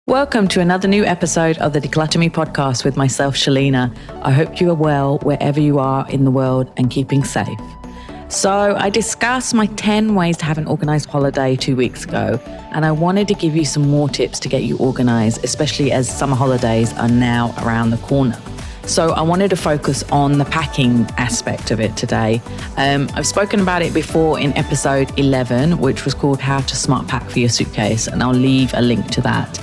Welcome to another new episode of the Declutter Me podcast with myself, Shelina. I hope you are well wherever you are in the world and keeping safe. So I discussed my 10 ways to have an organized holiday 2 weeks ago, and I wanted to give you some more tips to get you organized, especially as summer holidays are now around the corner. So I wanted to focus on the packing aspect of it today. I've spoken about it before in episode 11, which was called How to Smart Pack for Your Suitcase, and I'll leave a link to that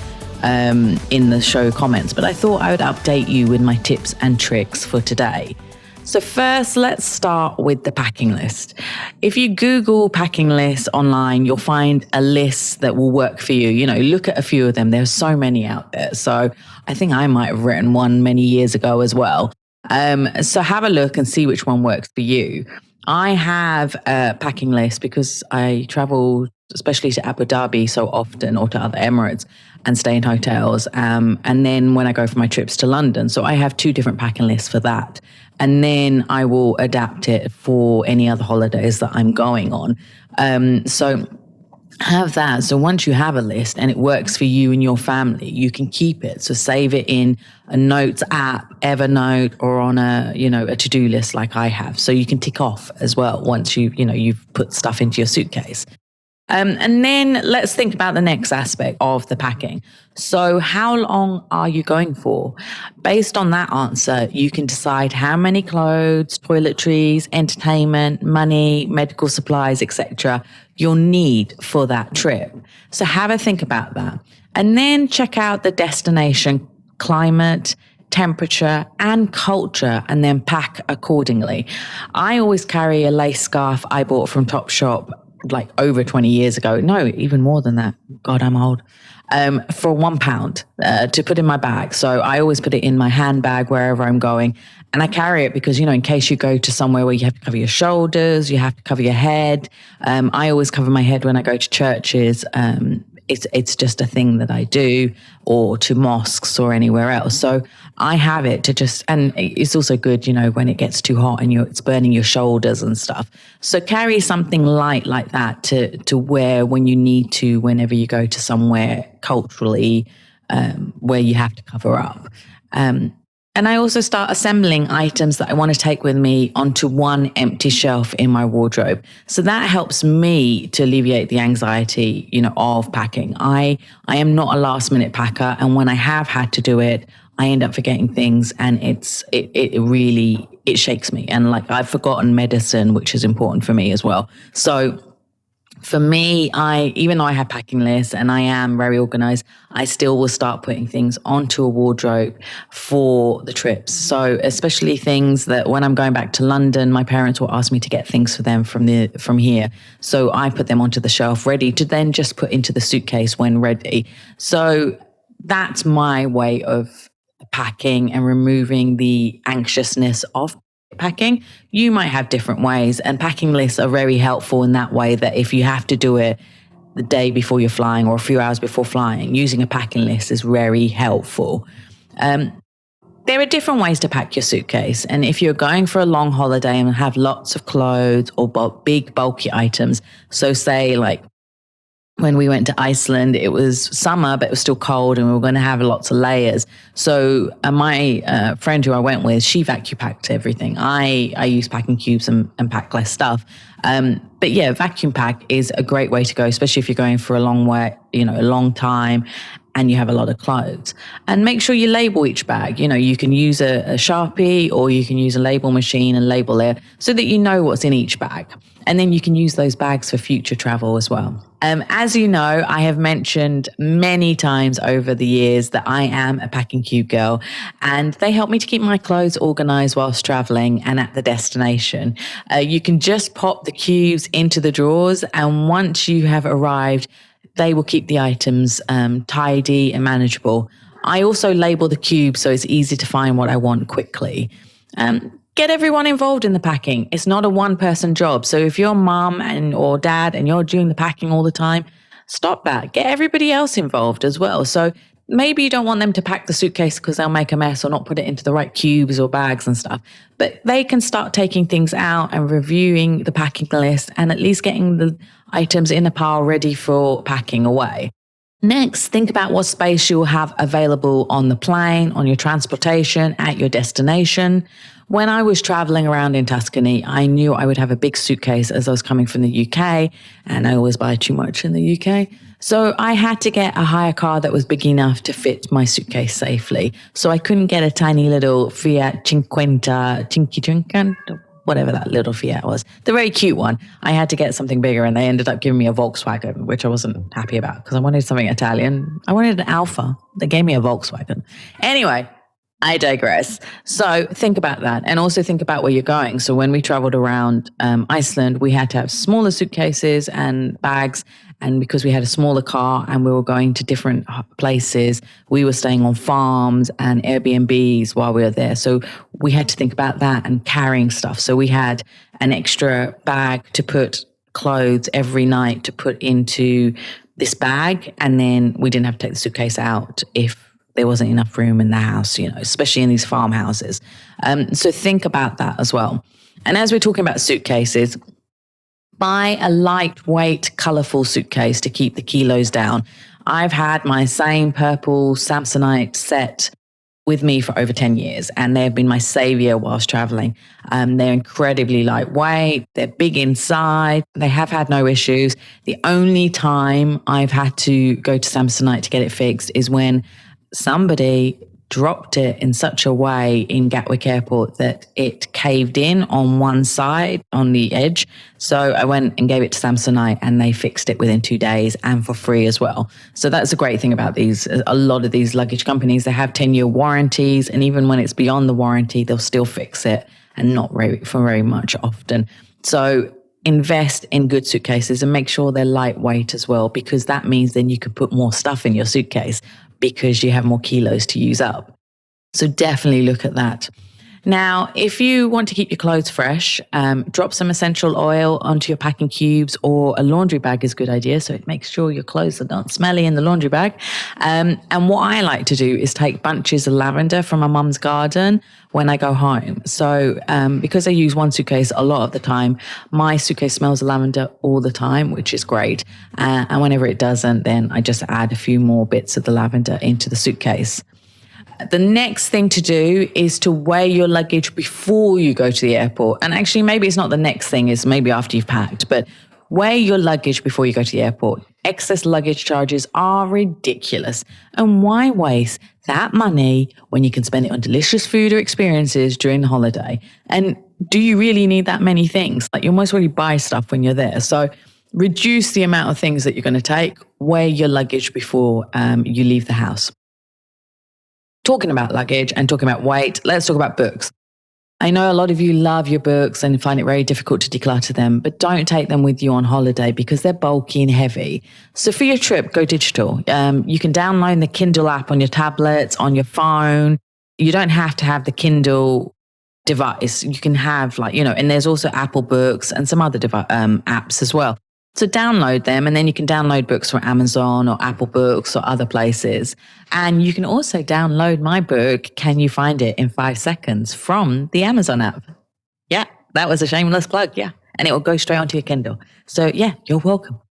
in the show comments. But I thought I would update you with my tips and tricks for today. So first, let's start with the packing list. If you Google packing lists online, you'll find a list that will work for you. You know, look at a few of them. There's so many out there. So I think I might have written one many years ago as well. So have a look and see which one works for you. I have a packing list because I travel, especially to Abu Dhabi so often, or to other Emirates, and stay in hotels. And then when I go for my trips to London, so I have 2 different packing lists for that. And then I will adapt it for any other holidays that I'm going on. So have that. So once you have a list and it works for you and your family, you can keep it. So save it in a notes app, Evernote, or on a to-do list like I have. So you can tick off as well once you've put stuff into your suitcase. And then let's think about the next aspect of the packing. So how long are you going for? Based on that answer, you can decide how many clothes, toiletries, entertainment, money, medical supplies, etc. you'll need for that trip. So have a think about that. And then check out the destination climate, temperature, and culture, and then pack accordingly. I always carry a lace scarf I bought from Topshop like over 20 years ago. No, even more than that. God, I'm old. For £1 to put in my bag. So I always put it in my handbag wherever I'm going. And I carry it because, in case you go to somewhere where you have to cover your shoulders, you have to cover your head. I always cover my head when I go to churches. It's just a thing that I do, or to mosques or anywhere else. So I have it to just, and it's also good, when it gets too hot and it's burning your shoulders and stuff. So carry something light like that to wear when you need to, whenever you go to somewhere culturally where you have to cover up. And I also start assembling items that I want to take with me onto one empty shelf in my wardrobe. So that helps me to alleviate the anxiety, of packing. I am not a last minute packer. And when I have had to do it, I end up forgetting things, and it really shakes me. And like, I've forgotten medicine, which is important for me as well. So for me, even though I have packing lists and I am very organized, I still will start putting things onto a wardrobe for the trips. So especially things that when I'm going back to London, my parents will ask me to get things for them from here. So I put them onto the shelf ready to then just put into the suitcase when ready. So that's my way of packing and removing the anxiousness of packing. You might have different ways, and packing lists are very helpful in that way, that if you have to do it the day before you're flying or a few hours before flying, using a packing list is very helpful. There are different ways to pack your suitcase. And if you're going for a long holiday and have lots of clothes or big bulky items, so say like when we went to Iceland, it was summer, but it was still cold, and we were going to have lots of layers. So my friend who I went with, she vacuum packed everything. I use packing cubes and pack less stuff. But yeah, vacuum pack is a great way to go, especially if you're going for a long way, a long time, and you have a lot of clothes. And make sure you label each bag. You can use a Sharpie, or you can use a label machine and label it so that you know what's in each bag. And then you can use those bags for future travel as well. As you know, I have mentioned many times over the years that I am a packing cube girl, and they help me to keep my clothes organized whilst traveling and at the destination. You can just pop the cubes into the drawers, and once you have arrived, they will keep the items tidy and manageable. I also label the cubes so it's easy to find what I want quickly. Get everyone involved in the packing. It's not a one-person job. So if you're mum or dad and you're doing the packing all the time, stop that. Get everybody else involved as well. So maybe you don't want them to pack the suitcase because they'll make a mess or not put it into the right cubes or bags and stuff. But they can start taking things out and reviewing the packing list and at least getting the items in a pile ready for packing away. Next, think about what space you'll have available on the plane, on your transportation, at your destination. When I was traveling around in Tuscany, I knew I would have a big suitcase as I was coming from the UK, and I always buy too much in the UK. So I had to get a hire car that was big enough to fit my suitcase safely. So I couldn't get a tiny little Fiat Cinquanta, whatever that little Fiat was, the very cute one. I had to get something bigger, and they ended up giving me a Volkswagen, which I wasn't happy about because I wanted something Italian. I wanted an Alfa. They gave me a Volkswagen. Anyway, I digress. So think about that, and also think about where you're going. So when we traveled around Iceland, we had to have smaller suitcases and bags. And because we had a smaller car and we were going to different places, we were staying on farms and Airbnbs while we were there. So we had to think about that and carrying stuff. So we had an extra bag to put clothes every night to put into this bag. And then we didn't have to take the suitcase out if there wasn't enough room in the house, especially in these farmhouses. So think about that as well. And as we're talking about suitcases, buy a lightweight, colorful suitcase to keep the kilos down. I've had my same purple Samsonite set with me for over 10 years, and they've been my savior whilst traveling. They're incredibly lightweight. They're big inside. They have had no issues. The only time I've had to go to Samsonite to get it fixed is when somebody dropped it in such a way in Gatwick Airport that it caved in on one side on the edge. So I went and gave it to Samsonite, and they fixed it within 2 days and for free as well. So that's a great thing about these. A lot of these luggage companies, they have 10-year warranties, and even when it's beyond the warranty, they'll still fix it, and not for very much often. So invest in good suitcases and make sure they're lightweight as well, because that means then you can put more stuff in your suitcase because you have more kilos to use up. So definitely look at that. Now, if you want to keep your clothes fresh, drop some essential oil onto your packing cubes, or a laundry bag is a good idea. So it makes sure your clothes are not smelly in the laundry bag. And what I like to do is take bunches of lavender from my mum's garden when I go home. So because I use one suitcase a lot of the time, my suitcase smells of lavender all the time, which is great. And whenever it doesn't, then I just add a few more bits of the lavender into the suitcase. The next thing to do is to weigh your luggage before you go to the airport. And actually, maybe it's not the next thing, it's maybe after you've packed, but weigh your luggage before you go to the airport. Excess luggage charges are ridiculous. And why waste that money when you can spend it on delicious food or experiences during the holiday? And do you really need that many things? Like, you almost already buy stuff when you're there. So reduce the amount of things that you're going to take. Weigh your luggage before you leave the house. Talking about luggage and talking about weight, let's talk about books. I know a lot of you love your books and find it very difficult to declutter them, but don't take them with you on holiday because they're bulky and heavy. So for your trip, go digital. You can download the Kindle app on your tablets, on your phone. You don't have to have the Kindle device. You can have and there's also Apple Books and some other apps as well. So download them, and then you can download books from Amazon or Apple Books or other places. And you can also download my book, Can You Find It in 5 Seconds, from the Amazon app. Yeah, that was a shameless plug, yeah. And it will go straight onto your Kindle. So yeah, you're welcome.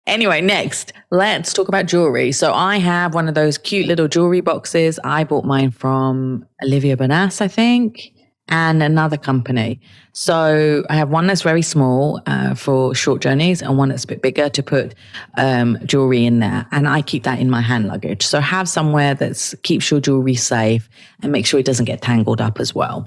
Anyway, next, let's talk about jewelry. So I have one of those cute little jewelry boxes. I bought mine from Olivia Bonas, I think, and another company. So I have one that's very small for short journeys, and one that's a bit bigger to put jewelry in there. And I keep that in my hand luggage. So have somewhere that keeps your jewelry safe and make sure it doesn't get tangled up as well.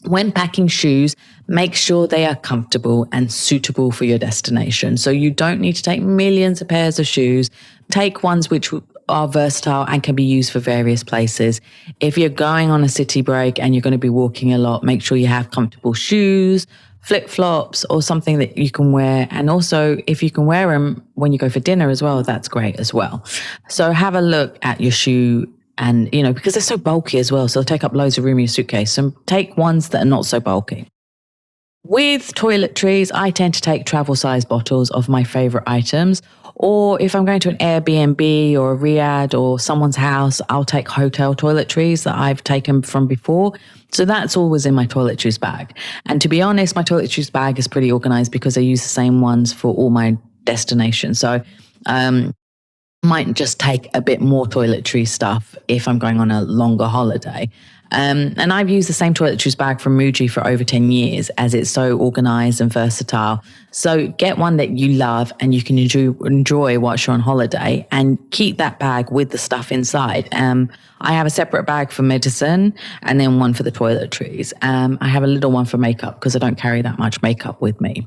When packing shoes, make sure they are comfortable and suitable for your destination. So you don't need to take millions of pairs of shoes. Take ones which are versatile and can be used for various places. If you're going on a city break and you're going to be walking a lot, make sure you have comfortable shoes, flip-flops, or something that you can wear. And also, if you can wear them when you go for dinner as well, that's great as well. So have a look at your shoe. And, because they're so bulky as well, so they'll take up loads of room in your suitcase. So take ones that are not so bulky. With toiletries, I tend to take travel-size bottles of my favorite items. Or if I'm going to an Airbnb or a Riad or someone's house, I'll take hotel toiletries that I've taken from before. So that's always in my toiletries bag. And to be honest, my toiletries bag is pretty organized because I use the same ones for all my destinations. So Might just take a bit more toiletry stuff if I'm going on a longer holiday. And I've used the same toiletries bag from Muji for over 10 years as it's so organized and versatile. So get one that you love and you can enjoy whilst you're on holiday, and keep that bag with the stuff inside. I have a separate bag for medicine and then one for the toiletries. I have a little one for makeup because I don't carry that much makeup with me.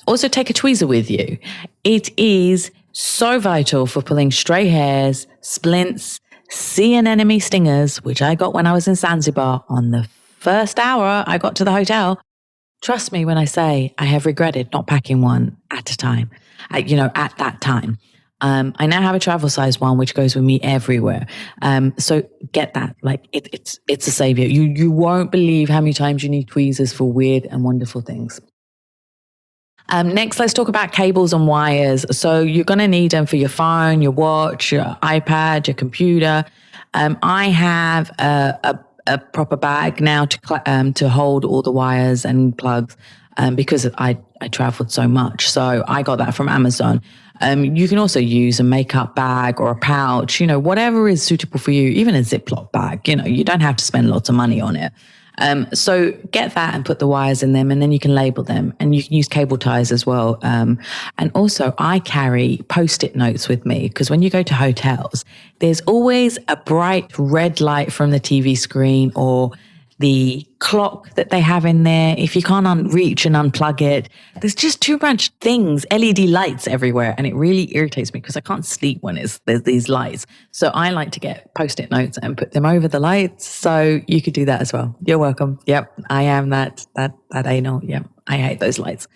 Also take a tweezer with you. It is so vital for pulling stray hairs, splints, sea anemone stingers, which I got when I was in Zanzibar on the first hour I got to the hotel. Trust me when I say I have regretted not packing one at a time, at that time. I now have a travel size one, which goes with me everywhere. So get that. Like it's a savior. You won't believe how many times you need tweezers for weird and wonderful things. Next, let's talk about cables and wires. So you're going to need them for your phone, your watch, your iPad, your computer. I have a proper bag now to hold all the wires and plugs because I traveled so much. So I got that from Amazon. You can also use a makeup bag or a pouch, whatever is suitable for you, even a Ziploc bag. You don't have to spend lots of money on it. So get that and put the wires in them, and then you can label them, and you can use cable ties as well. And also I carry Post-it notes with me because when you go to hotels, there's always a bright red light from the TV screen or the clock that they have in there. If you can't reach and unplug it, there's just too much things, LED lights everywhere. And it really irritates me because I can't sleep when there's these lights. So I like to get Post-it notes and put them over the lights. So you could do that as well. You're welcome. Yep. I am that anal. Yep. I hate those lights.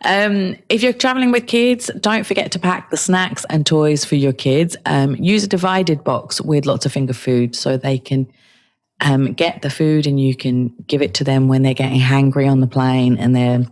If you're traveling with kids, don't forget to pack the snacks and toys for your kids. Use a divided box with lots of finger food so they can get the food and you can give it to them when they're getting hangry on the plane and they're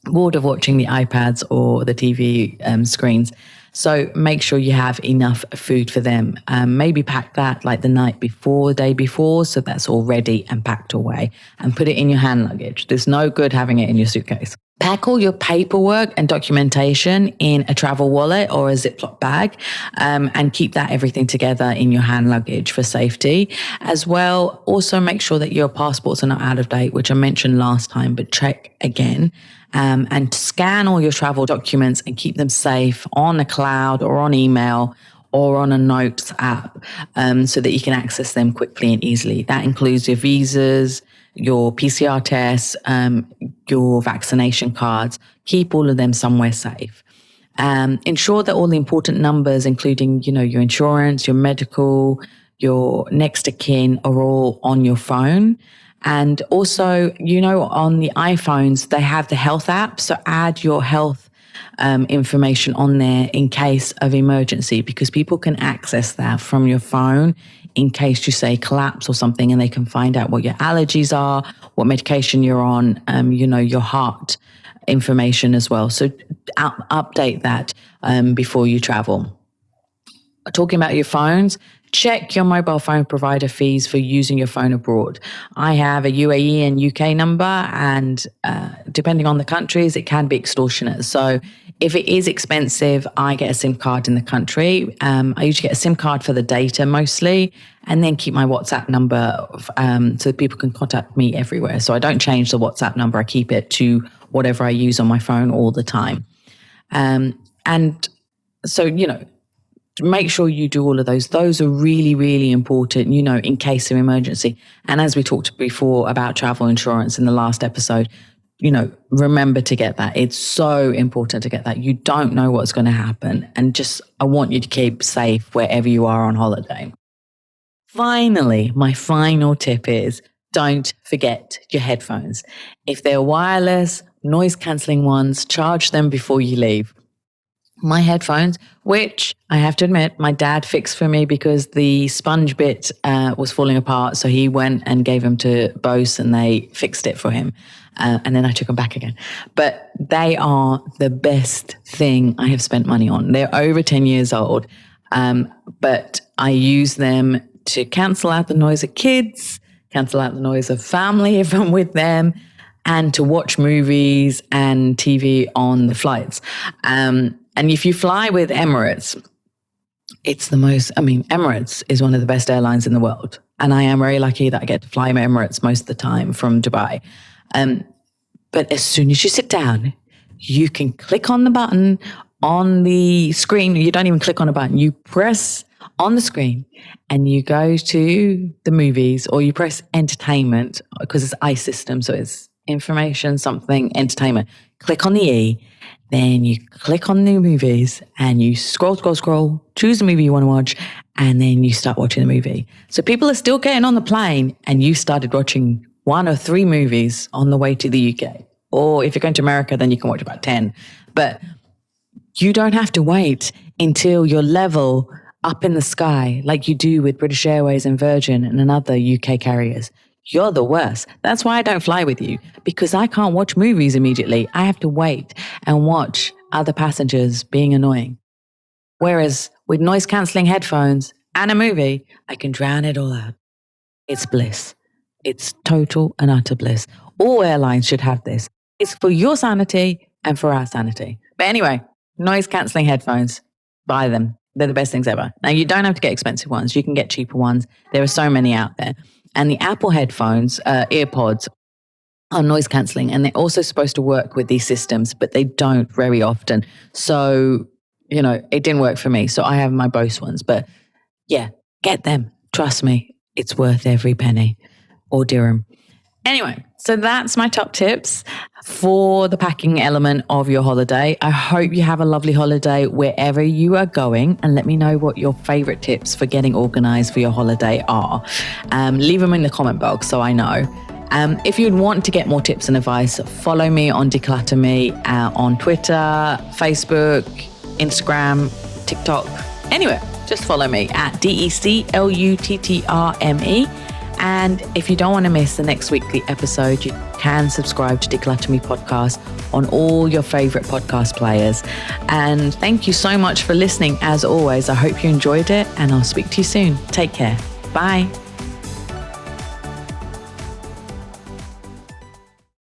bored of watching the iPads or the TV screens. So make sure you have enough food for them. Maybe pack that like the night before, the day before, so that's all ready and packed away, and put it in your hand luggage. There's no good having it in your suitcase. Pack all your paperwork and documentation in a travel wallet or a Ziploc bag, and keep everything together in your hand luggage for safety as well. Also make sure that your passports are not out of date, which I mentioned last time, but check again. And scan all your travel documents and keep them safe on a cloud or on email or on a notes app, so that you can access them quickly and easily. That includes your visas, your PCR tests, your vaccination cards. Keep all of them somewhere safe. Ensure that all the important numbers, including, your insurance, your medical, your next of kin, are all on your phone. And also, on the iPhones, they have the health app. So add your health information on there in case of emergency, because people can access that from your phone in case you say collapse or something, and they can find out what your allergies are, what medication you're on, your heart information as well. So update that before you travel. Talking about your phones, check your mobile phone provider fees for using your phone abroad. I have a UAE and UK number, and depending on the countries, it can be extortionate. So if it is expensive, I get a SIM card in the country. I usually get a SIM card for the data mostly, and then keep my WhatsApp number so that people can contact me everywhere. So I don't change the WhatsApp number. I keep it to whatever I use on my phone all the time. And so, make sure you do all of those. Those are really, really important, in case of emergency. And as we talked before about travel insurance in the last episode, remember to get that. It's so important to get that. You don't know what's going to happen. And I want you to keep safe wherever you are on holiday. Finally, my final tip is don't forget your headphones. If they're wireless, noise cancelling ones, charge them before you leave. My headphones, which I have to admit, my dad fixed for me because the sponge bit was falling apart. So he went and gave them to Bose and they fixed it for him. And then I took them back again. But they are the best thing I have spent money on. They're over 10 years old. But I use them to cancel out the noise of kids, cancel out the noise of family if I'm with them, and to watch movies and TV on the flights. And if you fly with Emirates, Emirates is one of the best airlines in the world. And I am very lucky that I get to fly Emirates most of the time from Dubai. But as soon as you sit down, you can click on the button on the screen. You don't even click on a button. You press on the screen and you go to the movies, or you press entertainment, because it's I system. So it's information, something, entertainment. Click on the E. Then you click on the movies and you scroll, choose the movie you want to watch, and then you start watching the movie. So people are still getting on the plane and you started watching 1 or 3 movies on the way to the UK. Or if you're going to America, then you can watch about 10. But you don't have to wait until you're level up in the sky like you do with British Airways and Virgin and other UK carriers. You're the worst. That's why I don't fly with you, because I can't watch movies immediately. I have to wait and watch other passengers being annoying. Whereas with noise cancelling headphones and a movie, I can drown it all out. It's bliss. It's total and utter bliss. All airlines should have this. It's for your sanity and for our sanity. But anyway, noise cancelling headphones, buy them. They're the best things ever. Now, you don't have to get expensive ones. You can get cheaper ones. There are so many out there. And the Apple headphones, EarPods, are noise cancelling. And they're also supposed to work with these systems, but they don't very often. So, it didn't work for me. So I have my Bose ones. But yeah, get them. Trust me, it's worth every penny or dirham. Anyway, so that's my top tips for the packing element of your holiday. I hope you have a lovely holiday wherever you are going, and let me know what your favorite tips for getting organized for your holiday are. Leave them in the comment box so I know. If you'd want to get more tips and advice, follow me on Declutter Me on Twitter, Facebook, Instagram, TikTok. Anyway, just follow me at DECLUTTRME. And if you don't want to miss the next weekly episode, you can subscribe to Declutter Me podcast on all your favorite podcast players. And thank you so much for listening. As always, I hope you enjoyed it, and I'll speak to you soon. Take care. Bye.